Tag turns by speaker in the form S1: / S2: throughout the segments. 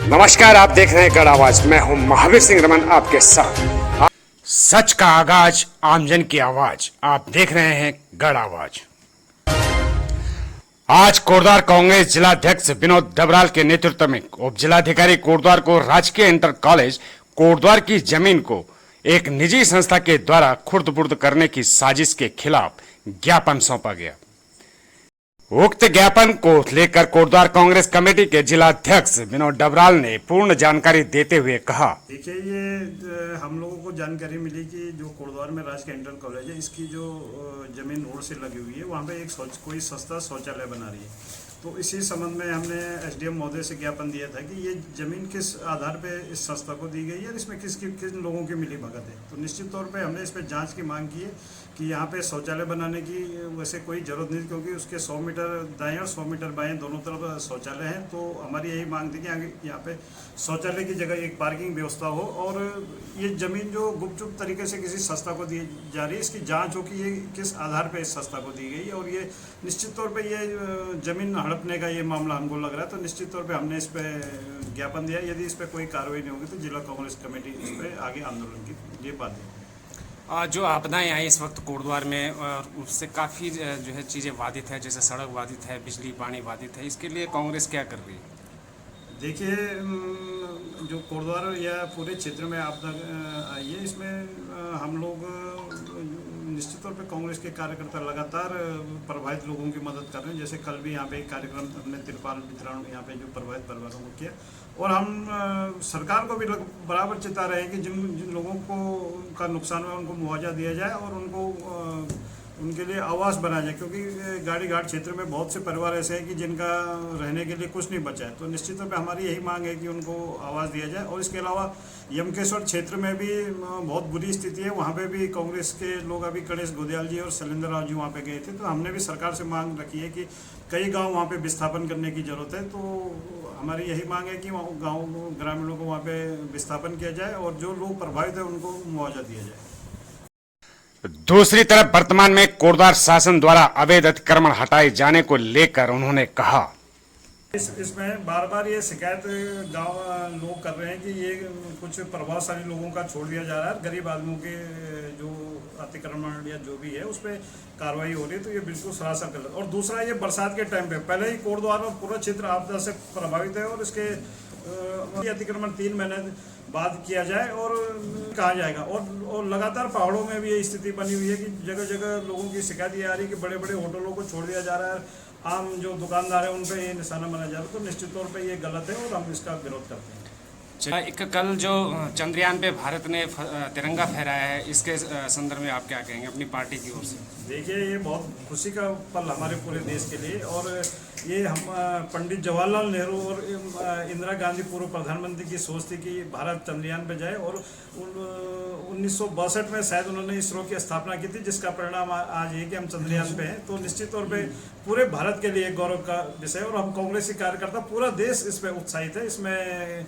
S1: नमस्कार, आप देख रहे हैं गढ़ आवाज। मैं हूं महावीर सिंह रमन आपके साथ। सच का आगाज, आमजन की आवाज। आप देख रहे हैं गढ़ आवाज। आज कोटद्वार कांग्रेस जिलाध्यक्ष विनोद डबराल के नेतृत्व में उप जिलाधिकारी कोटद्वार को राजकीय इंटर कॉलेज कोटद्वार की जमीन को एक निजी संस्था के द्वारा खुर्द-बुर्द करने की साजिश के खिलाफ ज्ञापन सौंपा गया। उक्त ज्ञापन को लेकर कोटद्वार कांग्रेस कमेटी के जिलाध्यक्ष विनोद डबराल ने पूर्ण जानकारी देते हुए कहा,
S2: देखिए, ये हम लोगों को जानकारी मिली कि जो कोटद्वार में राजकीय इंटर कॉलेज है, इसकी जो जमीन रोड से लगी हुई है, वहाँ पे एक कोई सस्ता शौचालय बना रही है। तो इसी संबंध में हमने एसडीएम महोदय से ज्ञापन दिया था कि ये जमीन किस आधार पे इस संस्था को दी गई है और इसमें किन लोगों की मिली भगत है। तो निश्चित तौर पे हमने इस पर जांच की मांग की है कि यहाँ पे शौचालय बनाने की वैसे कोई ज़रूरत नहीं, क्योंकि उसके 100 मीटर दाएं और 100 मीटर बाएं दोनों तरफ शौचालय हैं। तो हमारी यही मांग थी कि यहाँ पे शौचालय की जगह एक पार्किंग व्यवस्था हो और ये ज़मीन जो गुपचुप तरीके से किसी संस्था को दी जा रही है, इसकी जाँच हो कि ये किस आधार पर इस संस्था को दी गई है। और ये निश्चित तौर पर ये ज़मीन हड़पने का ये मामला हमको लग रहा है। तो निश्चित तौर पे हमने इस पे ज्ञापन दिया। यदि इस पे कोई कार्रवाई नहीं होगी तो जिला कांग्रेस कमेटी इस पे आगे आंदोलन की ये बात है।
S3: जो आपदाएं आई इस वक्त कोटद्वार में, और उससे काफ़ी जो है चीज़ें बाधित है, जैसे सड़क बाधित है, बिजली पानी बाधित है, इसके लिए कांग्रेस क्या कर रही है?
S2: देखिए, जो कोटद्वार या पूरे क्षेत्र में आपदा आई है, इसमें हम लोग निश्चित तौर पे कांग्रेस के कार्यकर्ता लगातार प्रभावित लोगों की मदद कर रहे हैं। जैसे कल भी यहाँ पे एक कार्यक्रम हमने तिरपाल वितरण यहाँ पे जो प्रभावित परिवारों को किया, और हम सरकार को भी बराबर चिता रहे हैं कि जिन लोगों को का नुकसान हुआ उनको मुआवजा दिया जाए और उनको उनके लिए आवास बनाया जाए, क्योंकि गाड़ी घाट क्षेत्र में बहुत से परिवार ऐसे हैं कि जिनका रहने के लिए कुछ नहीं बचा है। तो निश्चित तौर पे हमारी यही मांग है कि उनको आवास दिया जाए। और इसके अलावा यमकेश्वर क्षेत्र में भी बहुत बुरी स्थिति है, वहाँ पे भी कांग्रेस के लोग, अभी गणेश गोदयाल जी और शैलेंद्र राव जी वहाँ पे गए थे। तो हमने भी सरकार से मांग रखी है कि कई गाँव वहाँ पे विस्थापन करने की ज़रूरत है। तो हमारी यही मांग है कि गाँव ग्रामीणों को वहाँ पे विस्थापन किया जाए और जो लोग प्रभावित है उनको मुआवजा दिया जाए।
S1: दूसरी तरफ वर्तमान में कोटद्वार शासन द्वारा अवैध अतिक्रमण हटाए जाने को लेकर उन्होंने कहा,
S2: इसमें बार बार ये शिकायत गांव लोग कर रहे हैं कि ये कुछ प्रभावशाली लोगों का छोड़ दिया जा रहा है, गरीब आदमियों के जो अतिक्रमण या जो भी है उस पर कार्रवाई हो रही है। तो ये बिल्कुल सरासर गलत। और दूसरा, ये बरसात के टाइम पे पहले ही कोटद्वार और पूरा क्षेत्र आपदा से प्रभावित है और इसके अतिक्रमण 3 महीने बाद किया जाए और कहा जाएगा। और लगातार पहाड़ों में भी ये स्थिति बनी हुई है कि जगह जगह लोगों की शिकायत ये आ रही है कि बड़े बड़े होटलों को छोड़ दिया जा रहा है, आम जो दुकानदार है उन पे ये निशाना बनाया जा रहा है। तो निश्चित तौर पे ये गलत है और हम इसका विरोध करते हैं।
S3: एक कल जो चंद्रयान पे भारत ने तिरंगा फहराया है, इसके संदर्भ में आप क्या कहेंगे अपनी पार्टी की ओर से?
S2: देखिए, ये बहुत खुशी का पल हमारे पूरे देश के लिए। और ये हम पंडित जवाहरलाल नेहरू और इंदिरा गांधी पूर्व प्रधानमंत्री की सोच थी कि भारत चंद्रयान पे जाए। और 1962 में शायद उन्होंने इसरो की स्थापना की थी, जिसका परिणाम आज ये कि हम चंद्रयान पे हैं। तो निश्चित तौर पे पूरे भारत के लिए गौरव का विषय। और हम कांग्रेसी कार्यकर्ता, पूरा देश इस पर उत्साहित है। इसमें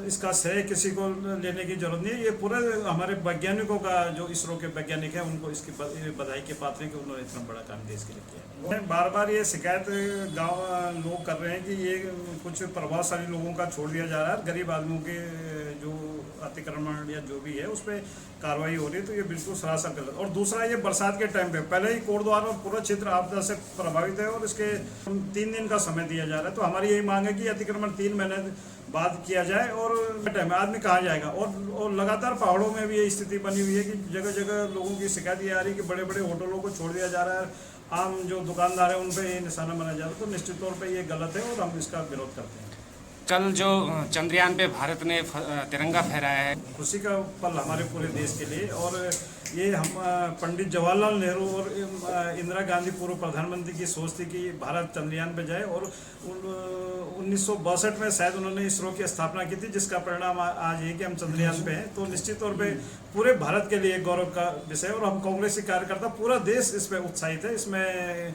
S2: इसका श्रेय किसी को लेने की जरूरत नहीं है। ये पूरे हमारे वैज्ञानिकों का, जो इसरो के वैज्ञानिक हैं, उनको इसकी बधाई के पात्र हैं कि उन्होंने इतना बड़ा काम देश के लिए किया। बार बार ये शिकायत गांव लोग कर रहे हैं कि ये कुछ प्रभावशाली लोगों का छोड़ दिया जा रहा है, गरीब आदमियों के जो अतिक्रमण या जो भी है उस पर कार्रवाई हो रही है। तो ये बिल्कुल सरासर गलत। और दूसरा, ये बरसात के टाइम पे पहले ही कोटद्वार और पूरा क्षेत्र आपदा से प्रभावित है और इसके 3 दिन का समय दिया जा रहा है। तो हमारी यही मांग है कि अतिक्रमण 3 महीने बाद किया जाए और टाइम आदमी कहाँ जाएगा। और लगातार पहाड़ों में भी ये स्थिति बनी हुई है कि जगह जगह लोगों की शिकायत ये आ रही है कि बड़े बड़े होटलों को छोड़ दिया जा रहा है, आम जो दुकानदार है उन पे ये निशाना बनाया जा रहा है। तो निश्चित तौर पे ये गलत है और हम इसका विरोध करते हैं।
S3: कल जो चंद्रयान पे भारत ने तिरंगा फहराया है,
S2: खुशी का पल हमारे पूरे देश के लिए। और ये हम पंडित जवाहरलाल नेहरू और इंदिरा गांधी पूर्व प्रधानमंत्री की सोच थी कि भारत चंद्रयान पे जाए। और 1962 में शायद उन्होंने इसरो की स्थापना की थी, जिसका परिणाम आज ये कि हम चंद्रयान पे हैं। तो निश्चित तौर पे पूरे भारत के लिए गौरव का विषय। और हम कांग्रेसी कार्यकर्ता, पूरा देश इस पर उत्साहित है। इसमें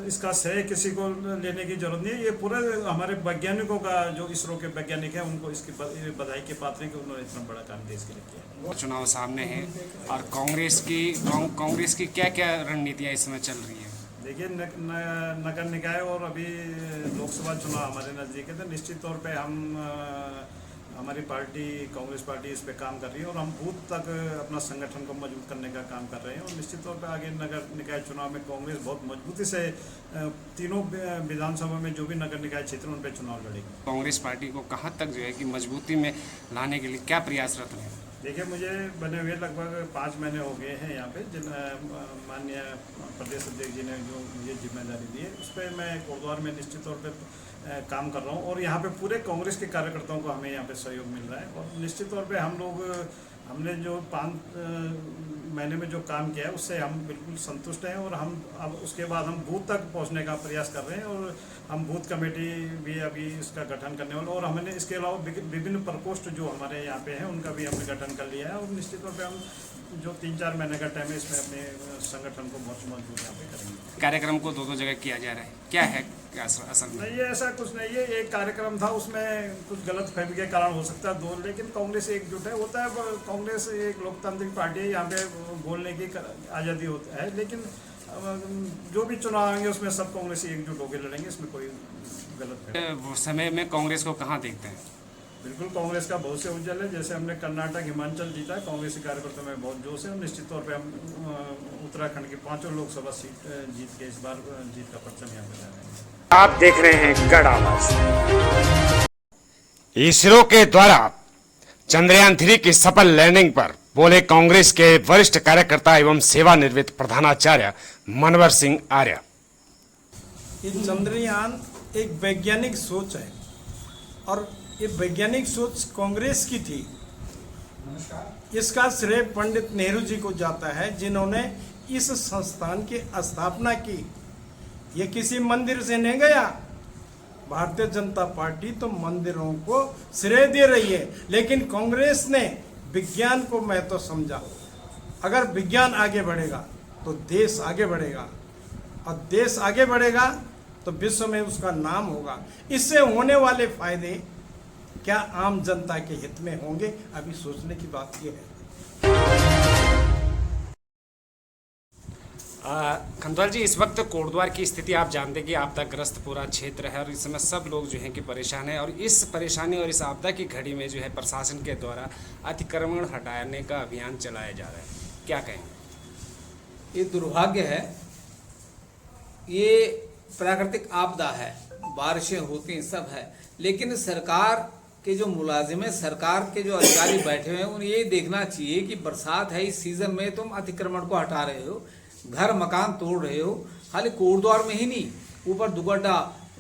S2: इसका श्रेय किसी को लेने की जरूरत नहीं है। ये पूरे हमारे वैज्ञानिकों का, जो इसरो के वैज्ञानिक हैं, उनको इसकी बधाई के पात्र हैं कि उन्होंने इतना बड़ा काम देश के लिए किया।
S3: चुनाव सामने है और कांग्रेस की क्या क्या रणनीतियाँ इस समय चल रही है?
S2: देखिए नगर निकाय और अभी लोकसभा चुनाव हमारे नज़दीक है, तो निश्चित तौर पे हम हमारी पार्टी कांग्रेस पार्टी इस पे काम कर रही है और हम बूथ तक अपना संगठन को मजबूत करने का काम कर रहे हैं। और निश्चित तौर पे आगे नगर निकाय चुनाव में कांग्रेस बहुत मजबूती से तीनों विधानसभा में जो भी नगर निकाय क्षेत्र उन पर चुनाव लड़ेगी।
S3: कांग्रेस पार्टी को कहाँ तक जो है कि मजबूती में लाने के लिए क्या प्रयासरत हैं?
S2: देखिए, मुझे बने हुए लगभग 5 महीने हो गए हैं यहाँ पे, जिन माननीय प्रदेश अध्यक्ष जी ने जो मुझे जिम्मेदारी दी है उस पर मैं कोटद्वार में निश्चित तौर पे काम कर रहा हूँ और यहाँ पे पूरे कांग्रेस के कार्यकर्ताओं को हमें यहाँ पे सहयोग मिल रहा है। और निश्चित तौर पे हमने जो 5 महीने में जो काम किया है उससे हम बिल्कुल संतुष्ट हैं और हम अब उसके बाद हम बूथ तक पहुँचने का प्रयास कर रहे हैं और हम बूथ कमेटी भी अभी इसका गठन करने वाले और हमने इसके अलावा विभिन्न प्रकोष्ठ जो हमारे यहाँ पे हैं उनका भी हमने गठन कर लिया है। और निश्चित तौर पे हम जो 3-4 महीने का टाइम है इसमें अपने संगठन को बहुत मजबूत यहाँ पे करेंगे।
S3: कार्यक्रम को 2 जगह किया जा रहा है, क्या है असल में?
S2: नहीं, ये ऐसा कुछ नहीं है। एक कार्यक्रम था, उसमें कुछ गलत फहमी के कारण हो सकता है 2, लेकिन कांग्रेस एकजुट है। होता है, कांग्रेस एक लोकतांत्रिक पार्टी है, यहाँ पे बोलने की आज़ादी होता है, लेकिन जो भी चुनाव आएंगे उसमें सब कांग्रेसी एकजुट होकर लड़ेंगे, इसमें कोई गलत फहमी।
S3: समय में कांग्रेस को कहाँ देखते हैं?
S2: बिल्कुल कांग्रेस का भविष्य उज्जवल है। जैसे हमने कर्नाटक हिमाचल जीता, कांग्रेसी कार्यकर्ताओं में बहुत जोश है और निश्चित तौर पे हम उत्तराखंड की 5 लोकसभा सीट जीत के इस बार जीत का परचम यहाँ पे ला रहे हैं।
S1: आप देख रहे हैं गढ़ आवाज। इसरो के द्वारा चंद्रयान 3 की सफल लैंडिंग पर बोले कांग्रेस के वरिष्ठ कार्यकर्ता एवं सेवानिवृत्त प्रधानाचार्य मनवर सिंह आर्य।
S4: ये चंद्रयान एक वैज्ञानिक सोच है और ये वैज्ञानिक सोच कांग्रेस की थी। इसका श्रेय पंडित नेहरू जी को जाता है, जिन्होंने इस संस्थान की स्थापना की। ये किसी मंदिर से नहीं गया। भारतीय जनता पार्टी तो मंदिरों को श्रेय दे रही है, लेकिन कांग्रेस ने विज्ञान को महत्व समझा। अगर विज्ञान आगे बढ़ेगा तो देश आगे बढ़ेगा और देश आगे बढ़ेगा तो विश्व में उसका नाम होगा। इससे होने वाले फायदे क्या आम जनता के हित में होंगे, अभी सोचने की बात यह है।
S3: खंडवाल जी, इस वक्त कोटद्वार की स्थिति आप जानते हैं कि आपदाग्रस्त पूरा क्षेत्र है और इस समय सब लोग जो हैं कि परेशान हैं और इस परेशानी और इस आपदा की घड़ी में जो है प्रशासन के द्वारा अतिक्रमण हटाने का अभियान चलाया जा रहा है, क्या कहेंगे?
S5: ये दुर्भाग्य है। ये प्राकृतिक आपदा है, बारिशें होती हैं, सब है, लेकिन सरकार के जो मुलाजिम है, सरकार के जो अधिकारी बैठे हुए हैं, उन्हें ये देखना चाहिए कि बरसात है, इस सीजन में तुम अतिक्रमण को हटा रहे हो, घर मकान तोड़ रहे हो। खाली कोटद्वार में ही नहीं, ऊपर दुगड्डा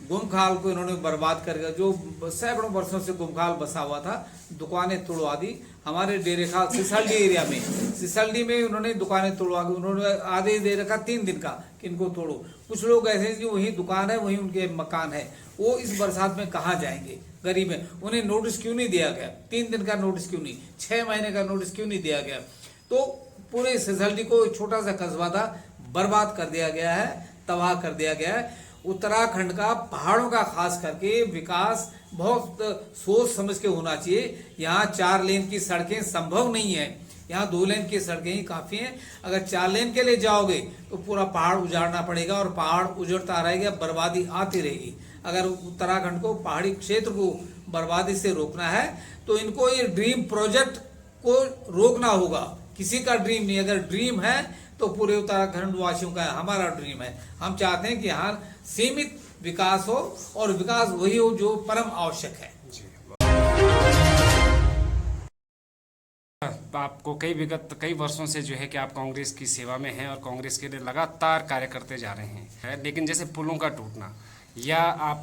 S5: गुमखाल को इन्होंने बर्बाद करके, जो सैकड़ों वर्षों से गुमखाल बसा हुआ था, दुकानें तोड़वा दी। हमारे डेरे खाल सिसलडी एरिया में, सिसलडी में उन्होंने दुकानें तोड़वा दी। उन्होंने आदेश दे रखा 3 दिन का कि इनको तोड़ो। कुछ लोग ऐसे जो वही दुकान है, वही उनके मकान है, वो इस बरसात में कहाँ जाएंगे? गरीब है, उन्हें नोटिस क्यों नहीं दिया गया? 3 दिन का नोटिस क्यों नहीं, 6 महीने का नोटिस क्यों नहीं दिया गया? तो पूरे सिसलडी को एक छोटा सा कस्बा था, बर्बाद कर दिया गया है, तबाह कर दिया गया है। उत्तराखंड का, पहाड़ों का खास करके विकास बहुत सोच समझ के होना चाहिए। यहाँ 4 लेन की सड़कें संभव नहीं है, यहाँ 2 लेन की सड़कें ही काफ़ी हैं। अगर 4 लेन के लिए जाओगे तो पूरा पहाड़ उजाड़ना पड़ेगा और पहाड़ उजड़ता रहेगा, बर्बादी आती रहेगी। अगर उत्तराखंड को, पहाड़ी क्षेत्र को बर्बादी से रोकना है तो इनको ये ड्रीम प्रोजेक्ट को रोकना होगा। किसी का ड्रीम नहीं, अगर ड्रीम है तो पूरे उत्तराखंड वासियों का है, हमारा ड्रीम है। हम चाहते हैं कि यहाँ सीमित विकास हो और विकास वही हो जो परम आवश्यक है।
S3: आपको कई वर्षों से जो है कि आप कांग्रेस की सेवा में हैं और कांग्रेस के लिए लगातार कार्य करते जा रहे हैं, लेकिन जैसे पुलों का टूटना या आप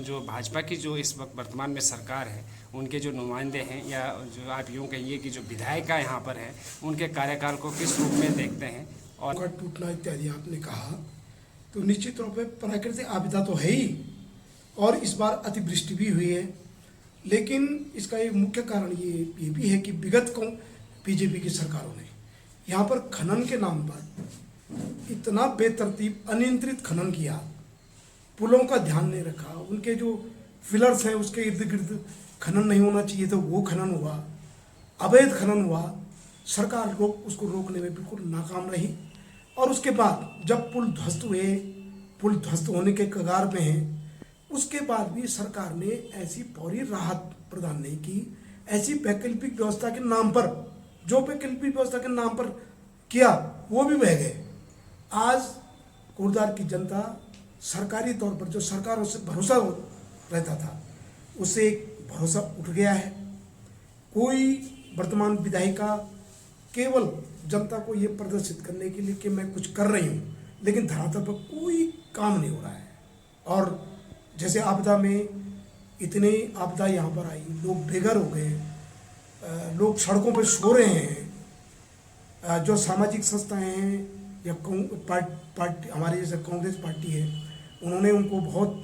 S3: जो भाजपा की जो इस वक्त वर्तमान में सरकार है, उनके जो नुमाइंदे हैं या जो आप यूँ कहिए कि जो विधायिका यहाँ पर है, उनके कार्यकाल को किस रूप में देखते हैं? और
S6: टूटना इत्यादि आपने कहा, तो निश्चित तौर पर प्राकृतिक आपदा तो है ही, और इस बार अतिवृष्टि भी हुई है। लेकिन इसका एक मुख्य कारण ये भी है कि विगत को बीजेपी की सरकारों ने यहाँ पर खनन के नाम पर इतना बेतरतीब अनियंत्रित खनन किया, पुलों का ध्यान नहीं रखा, उनके जो फिलर्स हैं उसके इर्द गिर्द खनन नहीं होना चाहिए तो वो खनन हुआ, अवैध खनन हुआ। सरकार उसको रोकने में बिल्कुल नाकाम रही और उसके बाद जब पुल ध्वस्त हुए, पुल ध्वस्त होने के कगार पे हैं, उसके बाद भी सरकार ने ऐसी फौरी राहत प्रदान नहीं की। ऐसी वैकल्पिक व्यवस्था के नाम पर, जो वैकल्पिक व्यवस्था के नाम पर किया वो भी बह गए। आज कोटद्वार की जनता सरकारी तौर पर जो सरकारों से भरोसा रहता था, उससे एक भरोसा उठ गया है। कोई वर्तमान विधायिका केवल जनता को ये प्रदर्शित करने के लिए कि मैं कुछ कर रही हूँ, लेकिन धरातल पर कोई काम नहीं हो रहा है। और जैसे आपदा में इतने आपदा यहाँ पर आई, लोग बेघर हो गए, लोग सड़कों पर सो रहे हैं। जो सामाजिक संस्थाएं हैं या पार्टी हमारी जैसे कांग्रेस पार्टी है, उन्होंने उनको बहुत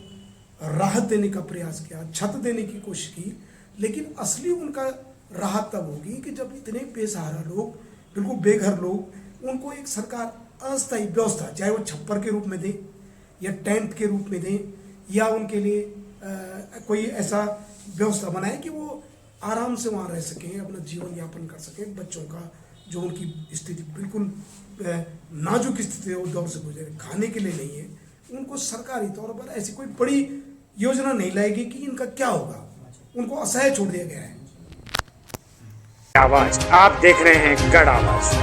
S6: राहत देने का प्रयास किया, छत देने की कोशिश की, लेकिन असली उनका राहत तब होगी कि जब इतने बेसहारा लोग, बिल्कुल बेघर लोग, उनको एक सरकार अस्थायी व्यवस्था, चाहे वो छप्पर के रूप में दे या टेंट के रूप में दे, या उनके लिए कोई ऐसा व्यवस्था बनाए कि वो आराम से वहाँ रह सकें, अपना जीवन यापन कर सकें। बच्चों का जो उनकी स्थिति बिल्कुल नाजुक स्थिति है, वो दौर से गुजरे, खाने के लिए नहीं है, उनको सरकारी तौर पर ऐसी कोई बड़ी योजना नहीं लाएगी कि इनका क्या होगा, उनको असहाय छोड़ दिया गया है।
S1: आवाज आप देख रहे हैं गढ़ आवाज।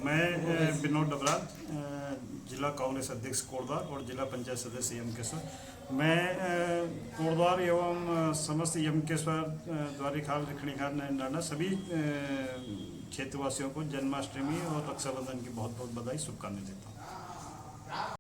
S2: मैं विनोद डबराल, जिला कांग्रेस अध्यक्ष कोटद्वार और जिला पंचायत सदस्य यमकेश्वर। मैं कोटद्वार एवं समस्त यमकेश्वर, द्वारिखाल, रिखणीखाल, नैनडांडा सभी क्षेत्रवासियों को जन्माष्टमी और रक्षाबंधन की बहुत बहुत बधाई, शुभकामनाएं देता हूँ।